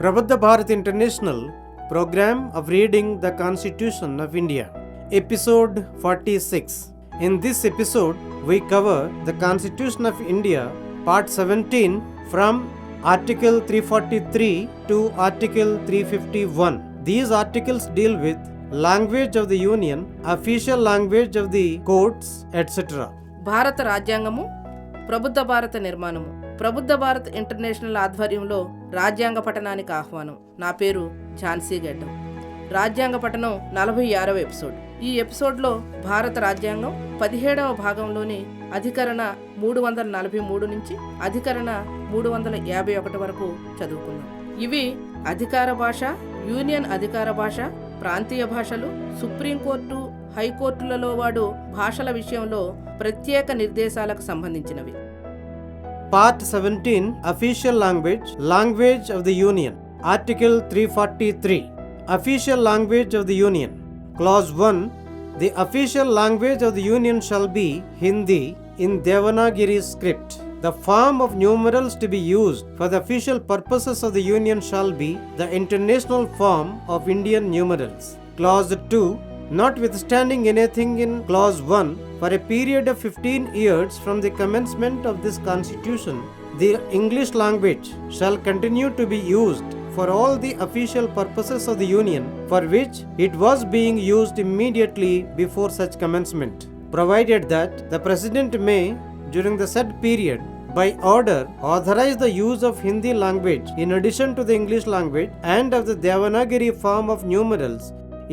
Prabhuddha Bharat International Program of Reading the Constitution of India, Episode 46. In this episode, we cover the Constitution of India, Part 17 from Article 343 to Article 351. These articles deal with language of the Union, official language of the courts, etc. భారత రాజ్యాంగము, ప్రబుద్ధ భారత నిర్మాణము. Prabuddha Bharat international ఆధ్వర్యంలో రాజ్యాంగ పఠనానికి ఆహ్వానం. నా పేరు ఝాన్సీ గడ్డం. రాజ్యాంగ పఠనం 46వ ఎపిసోడ్. ఈ ఎపిసోడ్లో భారత రాజ్యాంగం 17వ భాగంలోని అధికరణ 343 నుంచి అధికరణ 351 వరకు చదువుకున్నాం. ఇవి అధికార భాష, యూనియన్ అధికార భాష, ప్రాంతీయ భాషలు, సుప్రీంకోర్టు, హైకోర్టులలో వాడు భాషల విషయంలో ప్రత్యేక నిర్దేశాలకు సంబంధించినవి. Part 17 Official Language, Language of the Union. Article 343 Official Language of the Union. Clause 1 The official language of the Union shall be Hindi in Devanagari script. The form of numerals to be used for the official purposes of the Union shall be the international form of Indian numerals. Clause 2 Notwithstanding anything in Clause 1, for a period of 15 years from the commencement of this Constitution, the English language shall continue to be used for all the official purposes of the Union for which it was being used immediately before such commencement, provided that the President may, during the said period, by order, authorize the use of Hindi language in addition to the English language and of the Devanagari form of numerals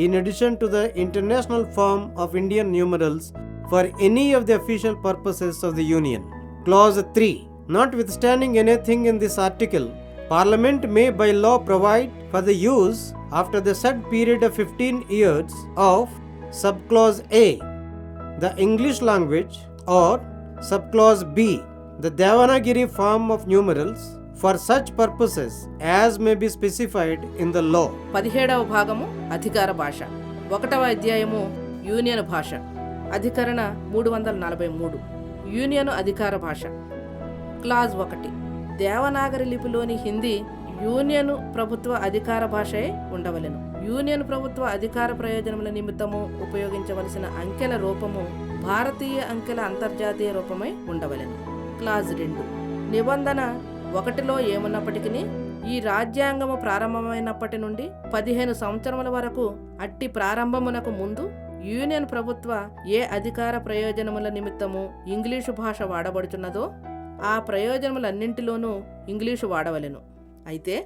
in addition to the international form of Indian numerals for any of the official purposes of the Union. Clause 3. Notwithstanding anything in this article, Parliament may by law provide for the use after the said period of 15 years of subclause A, the English language, or subclause B, the Devanagari form of numerals, for such purposes as may be specified in the law. 17వ భాగము అధికార భాష. 1వ అధ్యాయము union భాష. అధికరణ 343 union అధికార భాష. Clause 1 Devanagari లిపిలోని Hindi union ప్రభుత్వ అధికార భాషే ఉండవలెను. యూనియన్ ప్రభుత్వ అధికార ప్రయోజనముల నిమిత్తము ఉపయోగించవలసిన అంకెల రూపము భారతీయ అంకెల అంతర్జాతీయ రూపమై ఉండవలెను. క్లాజ్ 2 నిబంధన 1లో ఏమున్నప్పటికీ ఈ రాజ్యాంగము ప్రారంభమైనప్పటి నుండి 15 సంవత్సరముల వరకు అట్టి ప్రారంభమునకు ముందు యూనియన్ ప్రభుత్వ ఏ అధికార ప్రయోజనముల నిమిత్తము ఇంగ్లీషు భాష వాడబడుచున్నదో ఆ ప్రయోజనములన్నింటిలోనూ ఇంగ్లీషు వాడవలెను. అయితే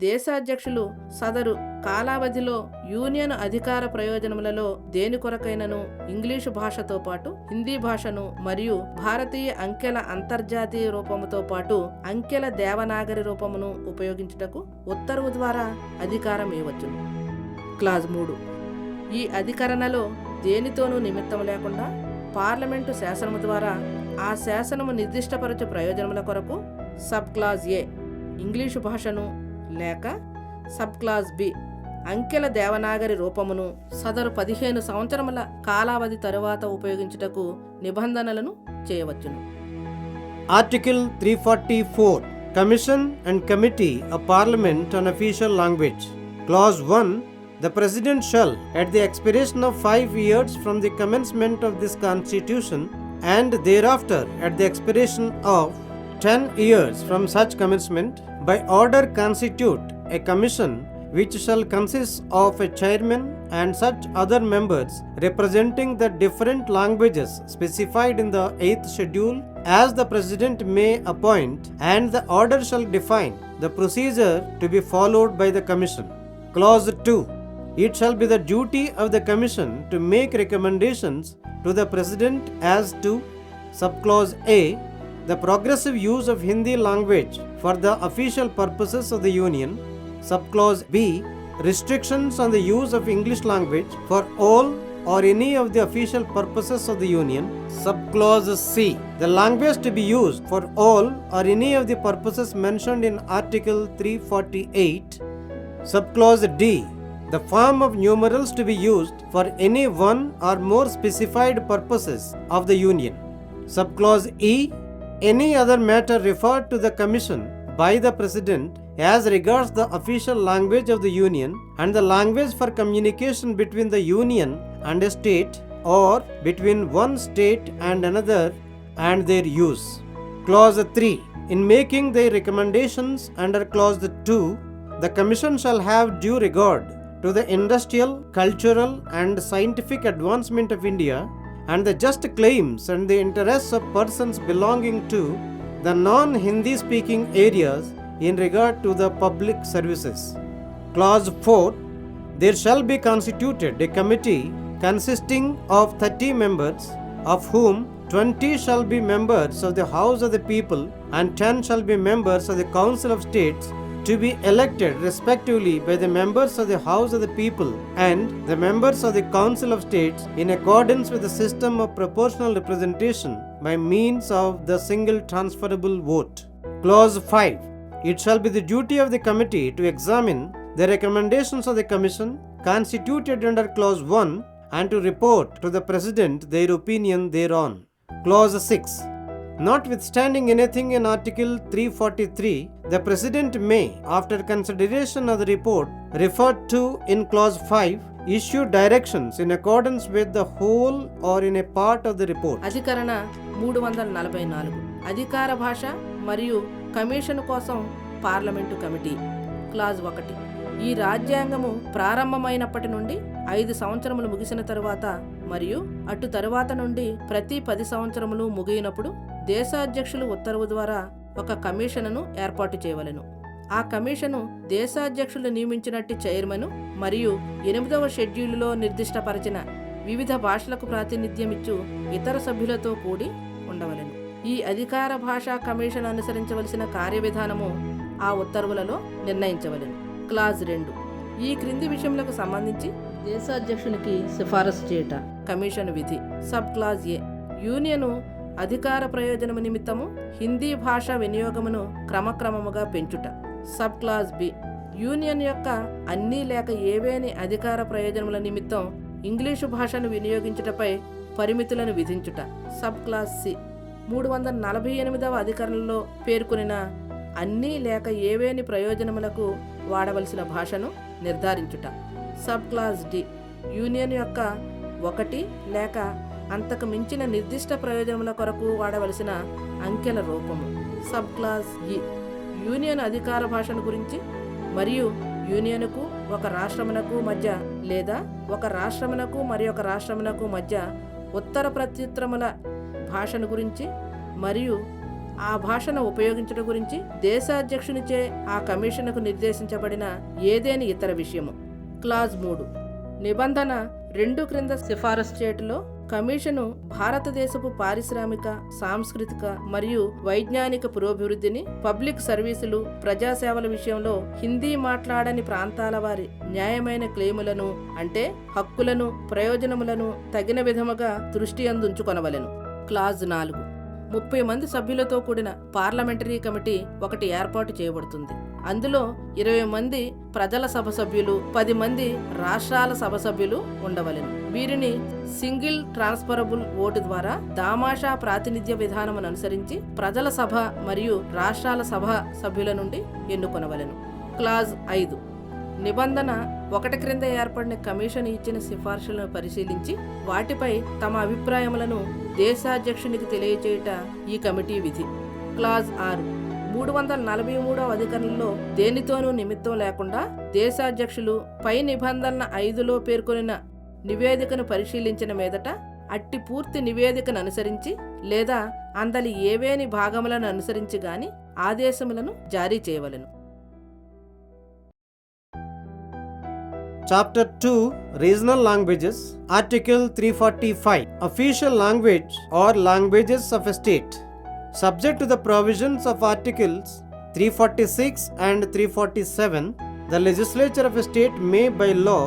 దేశాధ్యక్షులు సదరు కాలావధిలో యూనియన్ అధికార ప్రయోజనములలో దేని కొరకైనను ఇంగ్లీషు భాషతో పాటు హిందీ భాషను మరియు భారతీయ అంకెల అంతర్జాతీయ రూపముతో పాటు అంకెల దేవనాగరి రూపమును ఉపయోగించుటకు ఉత్తర్వు ద్వారా అధికారం ఇవ్వవచ్చును. క్లాజ్ 3 ఈ అధికరణలో దేనితోనూ నిమిత్తం లేకుండా పార్లమెంటు శాసనము ద్వారా ఆ శాసనము నిర్దిష్టపరచు ప్రయోజనముల కొరకు సబ్ క్లాజ్ ఏ ఇంగ్లీషు భాషను లేక సబ్ క్లాజ్ బి అంకెల దేవనాగరి రూపమును సదరు 15 సంవత్సరముల కాలావధి తరువాత ఉపయోగించుటకు నిబంధనలను చేయవచ్చును. Article 344 Commission and Committee of Parliament on Official Language. Clause 1 The President shall, at the expiration of 5 years from the commencement of this Constitution and thereafter at the expiration of 10 years from such commencement, by order constitute a commission which shall consist of a chairman and such other members representing the different languages specified in the 8th schedule as the President may appoint, and the order shall define the procedure to be followed by the commission. Clause 2 It shall be the duty of the commission to make recommendations to the President as to subclause A, the progressive use of Hindi language for the official purposes of the Union, subclause B, restrictions on the use of English language for all or any of the official purposes of the Union, subclause C, the language to be used for all or any of the purposes mentioned in Article 348, subclause D, the form of numerals to be used for any one or more specified purposes of the Union, subclause E, any other matter referred to the Commission by the President as regards the official language of the Union and the language for communication between the Union and a state or between one state and another and their use. Clause 3. In making their recommendations under Clause 2, the Commission shall have due regard to the industrial, cultural and scientific advancement of India and the just claims and the interests of persons belonging to the non-Hindi speaking areas in regard to the public services. Clause 4. There shall be constituted a committee consisting of 30 members, of whom 20 shall be members of the House of the People and 10 shall be members of the Council of States, to be elected respectively by the members of the House of the People and the members of the Council of States in accordance with the system of proportional representation by means of the single transferable vote. Clause 5. It shall be the duty of the committee to examine the recommendations of the Commission constituted under Clause 1 and to report to the President their opinion thereon. Clause 6. Notwithstanding anything in Article 343, the President may, after consideration of the report referred to in Clause 5, issue directions in accordance with the whole or in a part of the report. అధికరణ 344 అధికార భాష మరియు commission కోసం parliament committee. Clause 1. ఈ రాజ్యాంగము ప్రారంభమైనప్పటి నుండి 5 సంవత్సరములు ముగిసిన తరువాత మరియు అటు తరువాత నుండి ప్రతి 10 సంవత్సరములు ముగియినప్పుడు దేశాధ్యక్షులు ఉత్తర్వు ద్వారా ఒక కమిషన్ను ఏర్పాటు చేయవలెను. ఆ కమిషను దేశాధ్యక్షులు నియమించినట్టి చైర్మన్ మరియు 8వ షెడ్యూలులో నిర్దిష్టపరిచిన వివిధ భాషలకు ప్రాతినిధ్యమిచ్చు ఇతర సభ్యులతో కూడి ఉండవలెను. ఈ అధికార భాషా కమిషన్ అనుసరించవలసిన కార్యవిధానము ఆ ఉత్తర్వులలో నిర్ణయించవలెను. క్లాజ్ 2. ఈ క్రింది విషయములకు సంబంధించి దేశాధ్యక్షునికి సిఫారసు చేయుట కమిషన్ విధి. సబ్ క్లాజ్ ఏ. యూనియను అధికార ప్రయోజనము నిమిత్తము హిందీ భాష వినియోగమును క్రమక్రమముగా పెంచుట. Sub clause B. యూనియన్ యొక్క అన్ని లేక ఏవేని అధికార ప్రయోజనముల నిమిత్తం ఇంగ్లీషు భాషను వినియోగించుటపై పరిమితులను విధించుట. Sub clause C. 348వ అధికరణలో పేర్కొనిన అన్ని లేక ఏవేని ప్రయోజనములకు వాడవలసిన భాషను నిర్ధారించుట. Sub clause D. యూనియన్ యొక్క 1 లేక అంతకు మించిన నిర్దిష్ట ప్రయోజనముల కొరకు వాడవలసిన అంకెల రూపము. సబ్ క్లాజ్ ఇ. యూనియన్ అధికార భాషను గురించి మరియు యూనియన్కు ఒక రాష్ట్రమునకు మధ్య లేదా ఒక రాష్ట్రమునకు మరి ఒక రాష్ట్రమునకు మధ్య ఉత్తర ప్రత్యుత్తరముల భాషను గురించి మరియు ఆ భాషను ఉపయోగించడం గురించి దేశాధ్యక్షునిచే ఆ కమిషన్కు నిర్దేశించబడిన ఏదేని ఇతర విషయము. క్లాజ్ 3. నిబంధన 2 క్రింద సిఫారసు చేయటంలో కమిషను భారతదేశపు పారిశ్రామిక, సాంస్కృతిక మరియు వైజ్ఞానిక పురోభివృద్ధిని, పబ్లిక్ సర్వీసులు, ప్రజాసేవల విషయంలో హిందీ మాట్లాడని ప్రాంతాల వారి న్యాయమైన క్లెయిములను అంటే హక్కులను, ప్రయోజనములను తగిన విధముగా దృష్టి అందుంచుకొనవలెను. క్లాజ్ 4. 30 మంది సభ్యులతో కూడిన పార్లమెంటరీ కమిటీ ఒకటి ఏర్పాటు చేయబడుతుంది. అందులో 20 మంది ప్రజల సభ సభ్యులు, 10 మంది రాష్ట్రాల సభ సభ్యులు ఉండవలెను. వీరిని సింగిల్ ట్రాన్స్ఫరబుల్ ఓటు ద్వారా దామాషా ప్రాతినిధ్య విధానమును అనుసరించి ప్రజల సభ మరియు రాష్ట్రాల సభ సభ్యుల నుండి ఎన్నుకొనవలెను. క్లాజ్ 5. నిబంధన 1 క్రింద ఏర్పడిన కమిషన్ ఇచ్చిన సిఫార్సులను పరిశీలించి వాటిపై తమ అభిప్రాయములను దేశాధ్యక్షునికి తెలియచేయుట ఈ కమిటీ విధి. క్లాజ్ 6. 343వ అధికరణలో దేనితోనూ నిమిత్తం లేకుండా దేశాధ్యక్షులు పై నిబంధన 5లో పేర్కొనిన నివేదికను పరిశీలించిన మీదట అట్టి పూర్తి నివేదికను అనుసరించి లేదా అందలి ఏవేని భాగములను అనుసరించి గాని ఆదేశములను జారీ చేయవలెను. Chapter 2 Regional Languages. Article 345 Official Language or Languages of a State. Subject to the provisions of Articles 346 and 347, the legislature of a state may by law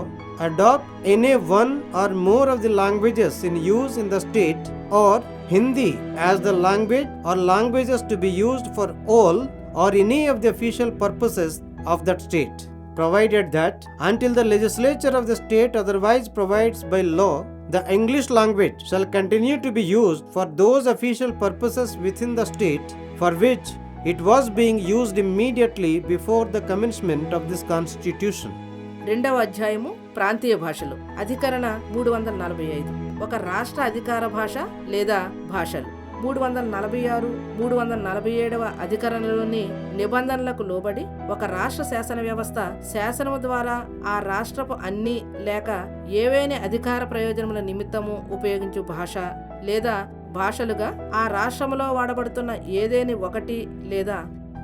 adopt any one or more of the languages in use in the state or Hindi as the language or languages to be used for all or any of the official purposes of that state, provided that until the legislature of the state otherwise provides by law, the English language shall continue to be used for those official purposes within the state for which It was being used immediately before the commencement of this constitution. రెండవ అధ్యాయము ప్రాంతీయ భాషలు. అధికరణ 345. ఒక రాష్ట్ర అధికార భాష లేదా భాషలు. 346, 347వ అధికరణలోని నిబంధనలకు లోబడి ఒక రాష్ట్ర శాసన వ్యవస్థ శాసనము ద్వారా ఆ రాష్ట్రపు అన్ని లేక ఏవైనా అధికార ప్రయోజనముల నిమిత్తము ఉపయోగించు భాష లేదా భాషలుగా ఆ రాష్ట్రంలో వాడబడుతున్న ఏదేని ఒకటి లేదా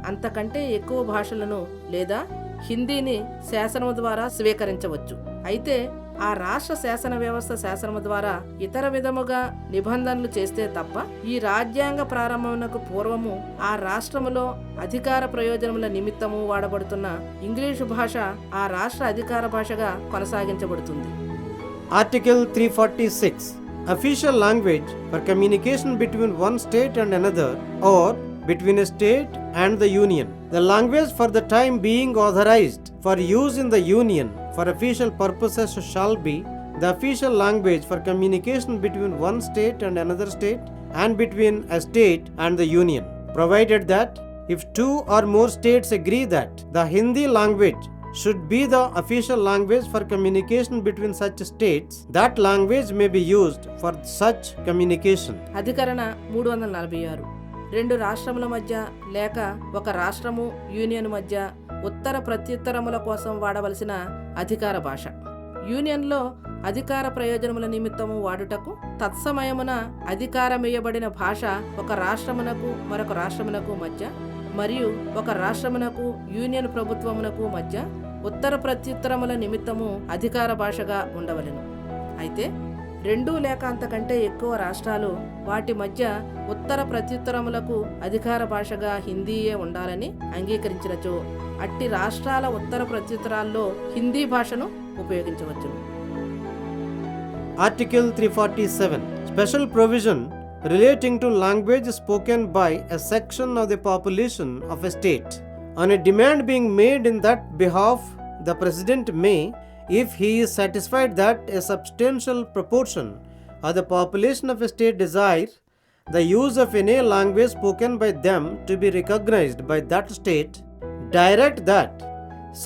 అంతకంటే ఎక్కువ భాషలను లేదా హిందీని శాసనము ద్వారా స్వీకరించవచ్చు. అయితే ఆ రాష్ట్ర శాసన వ్యవస్థ శాసనము ద్వారా ఇతర విధముగా నిబంధనలు చేస్తే తప్ప ఈ రాజ్యాంగ ప్రారంభమునకు పూర్వము ఆ రాష్ట్రములో అధికార ప్రయోజనముల నిమిత్తము వాడబడుతున్న ఇంగ్లీషు భాష ఆ రాష్ట్ర అధికార భాషగా కొనసాగించబడుతుంది. Article 346. Official language for communication between one state and another or between a state and the union. The language for the time being authorized for use in the union for official purposes shall be the official language for communication between one state and another state and between a state and the union, provided that if two or more states agree that the Hindi language should be the official language for communication between such states, that language may be used for such communication. అధికరణ 346. రెండు రాష్ట్రముల మధ్య లేక ఒక రాష్ట్రము union మధ్య ఉత్తర ప్రత్యుత్తరముల కోసం వాడవలసిన అధికార భాష. యూనియన్లో అధికార ప్రయోజనముల నిమిత్తము వాడుటకు తత్సమయమున అధికారమియ్యబడిన భాష ఒక రాష్ట్రమునకు మరొక రాష్ట్రమునకు మధ్య మరియు ఒక రాష్ట్రమునకు యూనియన్ ప్రభుత్వమునకు మధ్య ఉత్తర ప్రత్యుత్తరముల నిమిత్తము అధికార భాషగా ఉండవలెను. అయితే రెండు లేక అంతకంటే ఎక్కువ రాష్ట్రాలు వాటి మధ్య ఉత్తర ప్రత్యుత్తరములకు అధికార భాషగా హిందీయే ఉండాలని అంగీకరించినచో అట్టి రాష్ట్రాల ఉత్తర ప్రత్యుత్తరాల్లో హిందీ భాషను ఉపయోగించవచ్చును. Article 347. Special provision relating to language spoken by a section of the population of a state. On a demand being made in that behalf, the President may, if he is satisfied that a substantial proportion of the population of a state desire the use of any language spoken by them to be recognized by that state, direct that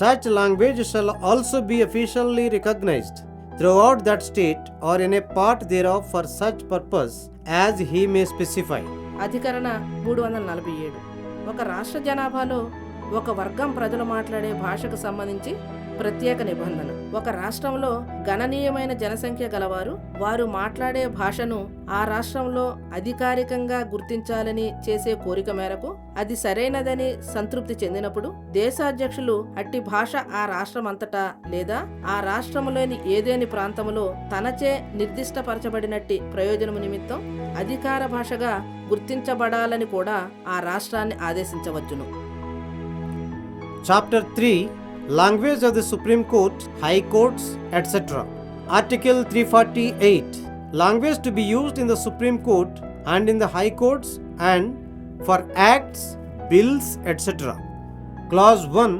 such language shall also be officially recognized throughout that state or in a part thereof for such purpose as he may specify. అధికరణ 347. ఒక రాష్ట్ర జనాభాలో ఒక వర్గం ప్రజలు మాట్లాడే భాషకు సంబంధించి ప్రత్యేక నిబంధన. ఒక రాష్ట్రంలో గణనీయమైన జనసంఖ్య గలవారు వారు మాట్లాడే భాషను ఆ రాష్ట్రంలో అధికారికంగా గుర్తించాలని చేసే కోరిక మేరకు అది సరైనదని సంతృప్తి చెందినప్పుడు దేశాధ్యక్షులు అట్టి భాష ఆ రాష్ట్రమంతటా లేదా ఆ రాష్ట్రములోని ఏదేని ప్రాంతములో తనచే నిర్దిష్టపరచబడినట్టి ప్రయోజనము నిమిత్తం అధికార భాషగా గుర్తించబడాలని కూడా ఆ రాష్ట్రాన్ని ఆదేశించవచ్చును. Chapter 3. Language of the Supreme Court, High Courts, etc. Article 348. Language to be used in the Supreme Court and in the High Courts and for acts, bills, etc. Clause 1.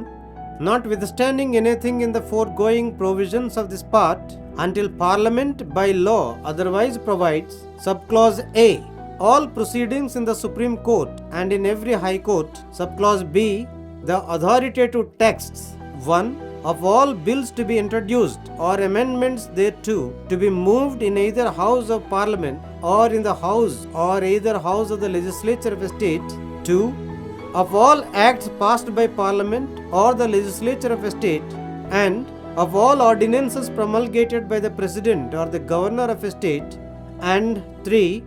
Notwithstanding anything in the foregoing provisions of this part, until Parliament by law otherwise provides, subclause A. All proceedings in the Supreme Court and in every High Court, subclause B. The authoritative texts 1. Of all bills to be introduced or amendments thereto to be moved in either House of Parliament or in the House or either House of the Legislature of a state. 2. Of all acts passed by Parliament or the Legislature of a state and of all ordinances promulgated by the President or the Governor of a state. And 3.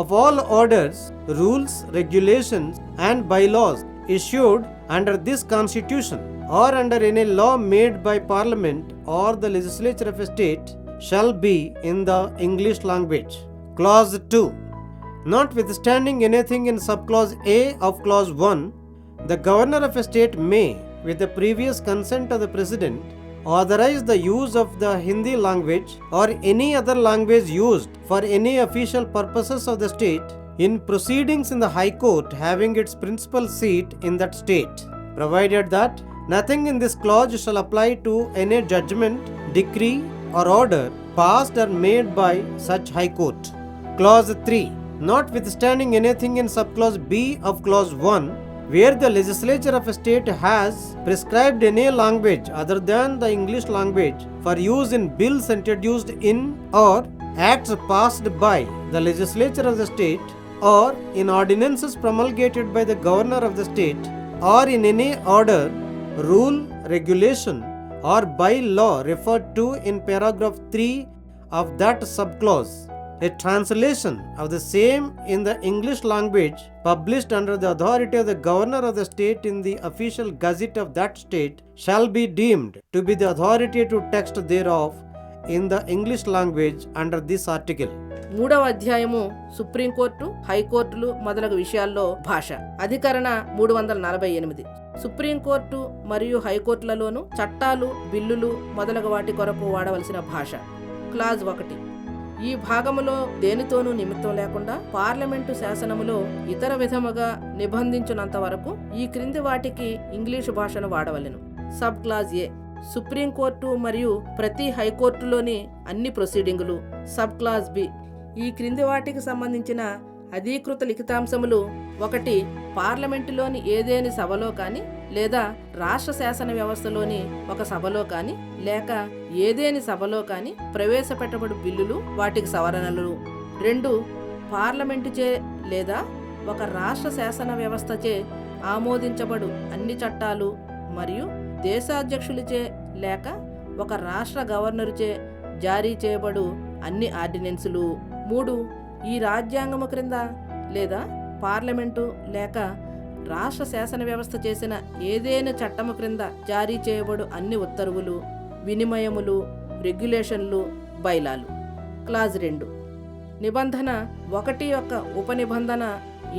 Of all orders, rules, regulations and bylaws issued under this Constitution or under any law made by Parliament or the Legislature of a state shall be in the English language. Clause 2. Notwithstanding anything in subclause A of Clause 1, the Governor of a state may, with the previous consent of the President, authorize the use of the Hindi language or any other language used for any official purposes of the state in proceedings in the High Court having its principal seat in that state, provided that nothing in this clause shall apply to any judgment, decree or order passed or made by such High Court. Clause 3. Notwithstanding anything in subclause B of Clause 1, where the legislature of a state has prescribed any language other than the English language for use in bills introduced in or acts passed by the legislature of the state, or in ordinances promulgated by the governor of the state, or in any order, rule, regulation, or by law referred to in paragraph 3 of that subclause. A translation of the same in the English language published under the authority of the governor of the state in the official gazette of that state shall be deemed to be the authoritative text thereof in the English language under this article. మూడవ అధ్యాయము supreme court, హైకోర్టులు మొదలగు విషయాల్లో భాష. అధికరణ 348. Supreme court మరియు హైకోర్టులలోను చట్టాలు, బిల్లులు మొదలగు వాటి కొరకు వాడవలసిన భాష. క్లాజ్ 1. ఈ భాగములో దేనితోనూ నిమిత్తం లేకుండా పార్లమెంటు శాసనములో ఇతర విధముగా నిబంధించినంత వరకు ఈ క్రింది వాటికి ఇంగ్లీషు భాషను వాడవలెను. Sub clause A. సుప్రీంకోర్టు మరియు ప్రతి హైకోర్టులోని అన్ని ప్రొసీడింగులు. Sub clause B. ఈ క్రింది వాటికి సంబంధించిన అధీకృత లిఖితాంశములు: 1. పార్లమెంటులోని ఏదేని సభలో కానీ లేదా రాష్ట్ర శాసన వ్యవస్థలోని ఒక సభలో కానీ లేక ఏదేని సభలో కానీ ప్రవేశపెట్టబడు బిల్లులు, వాటికి సవరణలు. 2. పార్లమెంటుచే లేదా ఒక రాష్ట్ర శాసన వ్యవస్థచే ఆమోదించబడు అన్ని చట్టాలు మరియు దేశాధ్యక్షులచే లేక ఒక రాష్ట్ర గవర్నరుచే జారీ చేయబడు అన్ని ఆర్డినెన్సులు. 3. ఈ రాజ్యాంగము క్రింద లేదా పార్లమెంటు లేక రాష్ట్ర శాసన వ్యవస్థ చేసిన ఏదైనా చట్టము క్రింద జారీ చేయబడు అన్ని ఉత్తర్వులు, వినిమయములు, రెగ్యులేషన్లు, బైలాలు. క్లాజ్ 2. నిబంధన 1 యొక్క ఉపనిబంధన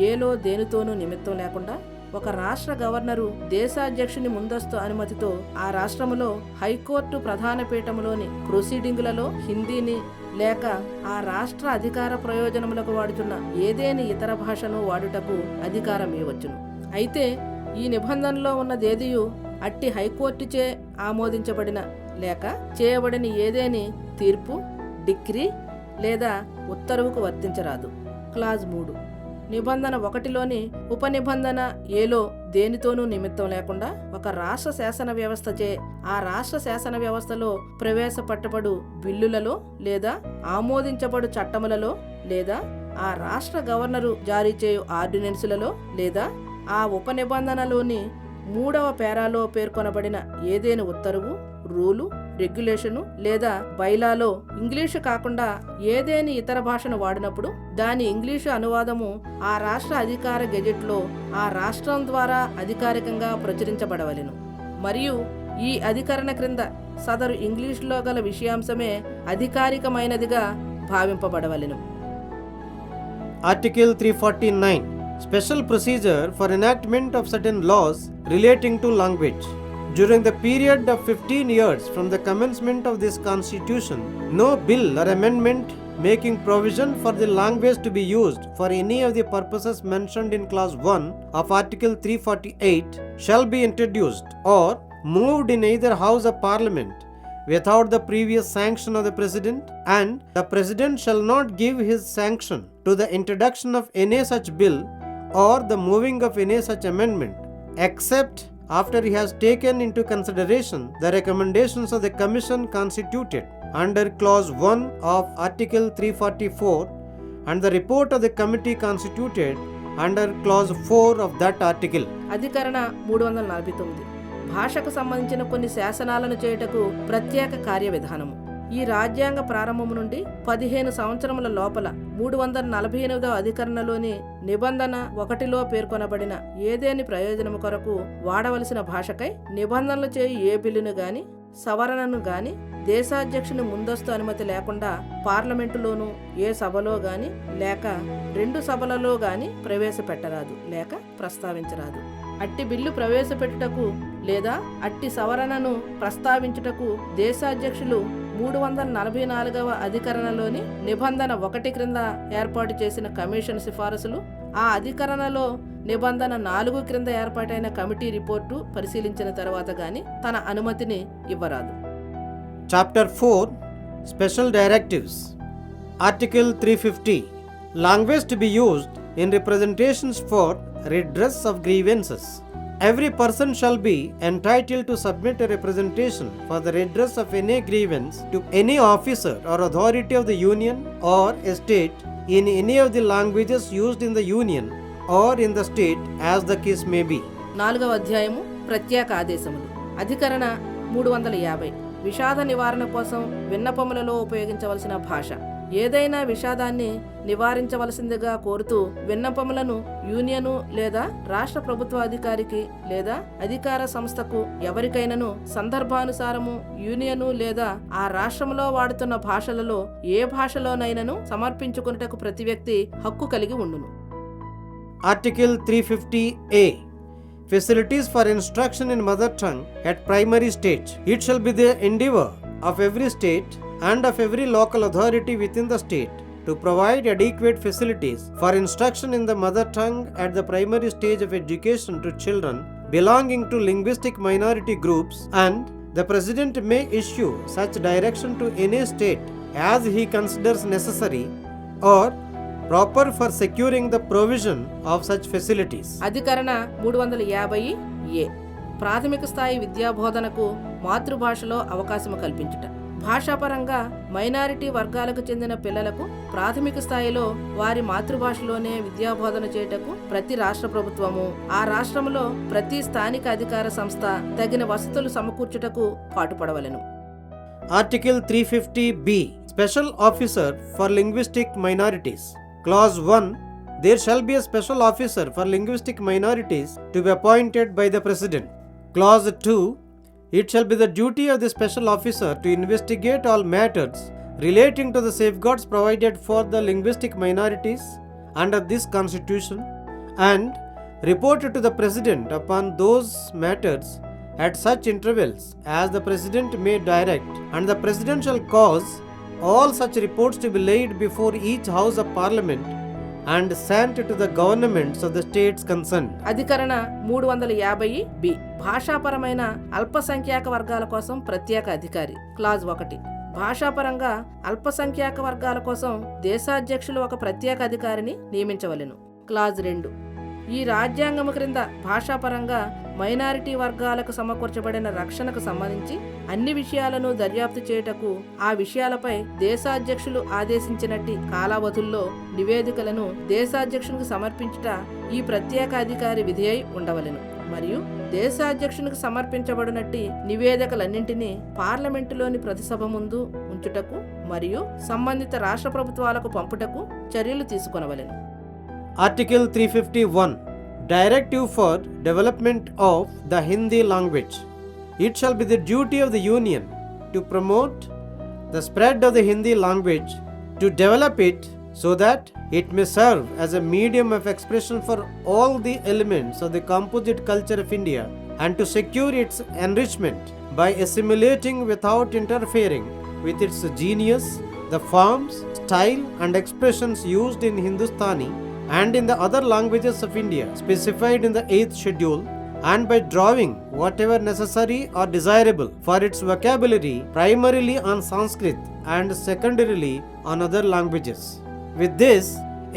ఏలో దేనితోనూ నిమిత్తం లేకుండా ఒక రాష్ట్ర గవర్నరు దేశాధ్యక్షుని ముందస్తు అనుమతితో ఆ రాష్ట్రములో హైకోర్టు ప్రధాన పీఠములోని ప్రొసీడింగులలో హిందీని లేక ఆ రాష్ట్ర అధికార ప్రయోజనములకు వాడుతున్న ఏదేని ఇతర భాషను వాడుటకు అధికారం ఇవ్వచ్చును. అయితే ఈ నిబంధనలో ఉన్నదేదియు అట్టి హైకోర్టుచే ఆమోదించబడిన లేక చేయబడిన ఏదేని తీర్పు, డిక్రీ లేదా ఉత్తర్వుకు వర్తించరాదు. క్లాజ్ 3. నిబంధన 1లోని ఉపనిబంధన ఏలో దేనితోనూ నిమిత్తం లేకుండా ఒక రాష్ట్ర శాసన వ్యవస్థచే ఆ రాష్ట్ర శాసన వ్యవస్థలో ప్రవేశపెట్టబడు బిల్లులలో లేదా ఆమోదించబడు చట్టములలో లేదా ఆ రాష్ట్ర గవర్నరు జారీ చేయు ఆర్డినెన్సులలో లేదా ఆ ఉపనిబంధనలోని 3వ పేరాలో పేర్కొనబడిన ఏదేని ఉత్తర్వు, రూలు, రెగ్యులేషను లేదా బైలాలో ఇంగ్లీషు కాకుండా ఏదేని ఇతర భాషను వాడినప్పుడు దాని ఇంగ్లీషు అనువాదము ఆ రాష్ట్ర అధికార గెజెట్లో ఆ రాష్ట్రం ద్వారా అధికారికంగా ప్రచురించబడవలెను మరియు ఈ అధికరణ క్రింద సదరు ఇంగ్లీషులో గల విషయాంశమే అధికారికమైనదిగా భావింపబడవలెను. Article 349. Special procedure for enactment of certain laws relating to language. During the period of 15 years from the commencement of this Constitution, no bill or amendment making provision for the language to be used for any of the purposes mentioned in Clause 1 of Article 348 shall be introduced or moved in either House of Parliament without the previous sanction of the President, and the President shall not give his sanction to the introduction of any such bill or the moving of any such amendment, except after he has taken into consideration the recommendations of the Commission constituted under Clause 1 of Article 344 and the report of the committee constituted under Clause 4 of that article. అధికరణ 349. భాషకు సంబంధించిన కొన్ని శాసనాలను చేయుటకు ప్రత్యేక కార్యవిధానము. ఈ రాజ్యాంగ ప్రారంభము నుండి 15 సంవత్సరముల లోపల 348వ అధికరణలోని నిబంధన 1లో పేర్కొనబడిన ఏదేని ప్రయోజనము కొరకు వాడవలసిన భాషకై నిబంధనలు చేయు ఏ బిల్లును గాని సవరణను గాని దేశాధ్యక్షుని ముందస్తు అనుమతి లేకుండా పార్లమెంటులోనూ ఏ సభలో గాని లేక 2 సభలలో గాని ప్రవేశపెట్టరాదు లేక ప్రస్తావించరాదు. అట్టి బిల్లు ప్రవేశపెట్టుటకు లేదా అట్టి సవరణను ప్రస్తావించుటకు దేశాధ్యక్షులు 344వ అధికరణలోని నిబంధన 1 క్రింద ఏర్పాటు చేసిన కమిషన్ సిఫారసులు, ఆ అధికరణలో నిబంధన 4 క్రింద ఏర్పాటైన కమిటీ రిపోర్టు పరిశీలించిన తర్వాత గాని తన అనుమతిని ఇవ్వరాదు. Chapter 4. Special Directives. Article 350. Language to be used in representations for redress of grievances. Every person shall be entitled to submit a representation for the redress of any grievance to any officer or authority of the Union or a state in any of the languages used in the Union or in the state as the case may be. 4వ అధ్యాయము ప్రత్యేక ఆదేశములు. అధికరణ 350. విషాద నివారణ కోసం విన్నపములలో ఉపయోగించవలసిన భాష. ఏదైనా విషాదాన్ని నివారించవలసిందిగా కోరుతూ విన్నపములను యూనియను లేదా రాష్ట్ర ప్రభుత్వ అధికారికి లేదా అధికార సంస్థకు ఎవరికైనాను సందర్భానుసారము యూనియను లేదా ఆ రాష్ట్రంలో వాడుతున్న భాషలలో ఏ భాషలోనైనాను సమర్పించుకున్నటకు ప్రతి వ్యక్తి హక్కు కలిగి ఉండును. Article 350A. Facilities for instruction in mother tongue at primary stage. It shall be the endeavor of every state and of every local authority within the state to provide adequate facilities for instruction in the mother tongue at the primary stage of education to children belonging to linguistic minority groups, and the President may issue such direction to any state as he considers necessary or proper for securing the provision of such facilities. అధికరణ 350A. ప్రాథమిక స్థాయి విద్యాబోధనకు మాతృభాషలో అవకాశము కల్పించుట. భాషాపరంగా minority వర్గాలకు చెందిన పిల్లలకు ప్రాథమిక స్థాయిలో వారి మాతృభాషలోనే విద్యాబోధన చేయుటకు ప్రతి రాష్ట్ర ప్రభుత్వము ఆ రాష్ట్రంలో ప్రతి స్థానిక అధికార సంస్థ తగిన వసతులు సమకూర్చుటకు పాటుపడవలెను. Article 350B. Special Officer for Linguistic Minorities. Clause 1. There shall be a special officer for linguistic minorities to be appointed by the President. Clause 2. It shall be the duty of the special officer to investigate all matters relating to the safeguards provided for the linguistic minorities under this Constitution and report to the President upon those matters at such intervals as the President may direct, and the President shall cause all such reports to be laid before each House of Parliament and sent to the governments of the states concerned. అధికరణ 350B. భాషాపరమైన అల్పసంఖ్యాక వర్గాల కోసం ప్రత్యేక అధికారి. Clause 1. భాషాపరంగా అల్పసంఖ్యాక వర్గాల కోసం దేశాధ్యక్షులు ఒక ప్రత్యేక అధికారిని నియమించవలెను. క్లాజ్ 2. ఈ రాజ్యాంగము క్రింద భాషాపరంగా మైనారిటీ వర్గాలకు సమకూర్చబడిన రక్షణకు సంబంధించి అన్ని విషయాలను దర్యాప్తు చేయుటకు ఆ విషయాలపై దేశాధ్యక్షులు ఆదేశించినట్టి కాలావధుల్లో నివేదికలను దేశాధ్యక్షునికి సమర్పించుట ఈ ప్రత్యేక అధికారి విధి అయి ఉండవలెను. మరియు దేశాధ్యక్షునికి సమర్పించబడినట్టి నివేదికలన్నింటినీ పార్లమెంటులోని ప్రతిసభ ముందు ఉంచుటకు మరియు సంబంధిత రాష్ట్ర ప్రభుత్వాలకు పంపుటకు చర్యలు తీసుకొనవలెను. Article 351. Directive for development of the Hindi language. It shall be the duty of the Union to promote the spread of the Hindi language, to develop it so that it may serve as a medium of expression for all the elements of the composite culture of India, and to secure its enrichment by assimilating without interfering with its genius the forms, style and expressions used in Hindustani and in the other languages of India specified in the 8th schedule, and by drawing whatever necessary or desirable for its vocabulary primarily on Sanskrit and secondarily on other languages. With this,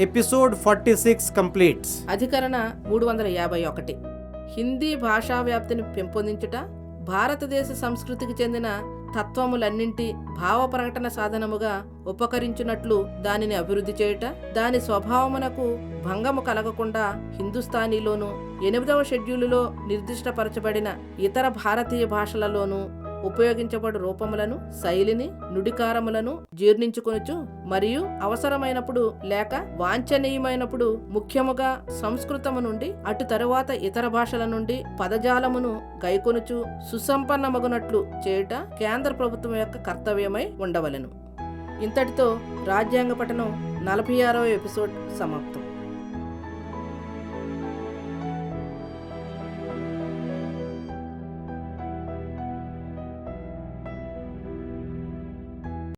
episode 46 completes. అధికరణ 351. హిందీ భాషా వ్యాప్తిని పెంపొందించుట, భారతదేశ సంస్కృతికి చెందిన తత్వములన్నింటి భావ ప్రకటన సాధనముగా ఉపకరించున్నట్లు దానిని అభివృద్ధి చేయుట, దాని స్వభావమునకు భంగము కలగకుండా హిందుస్థానీలోను 8వ షెడ్యూలులో నిర్దిష్టపరచబడిన ఇతర భారతీయ భాషలలోనూ ఉపయోగించబడు రూపములను, శైలిని, నుడికారములను జీర్ణించుకొనుచు మరియు అవసరమైనప్పుడు లేక వాంఛనీయమైనప్పుడు ముఖ్యముగా సంస్కృతము నుండి అటు తరువాత ఇతర భాషల నుండి పదజాలమును గైకొనుచు సుసంపన్నమగునట్లు చేయుట కేంద్ర ప్రభుత్వం యొక్క కర్తవ్యమై ఉండవలెను. ఇంతటితో రాజ్యాంగ పఠనం 46వ ఎపిసోడ్ సమాప్తం.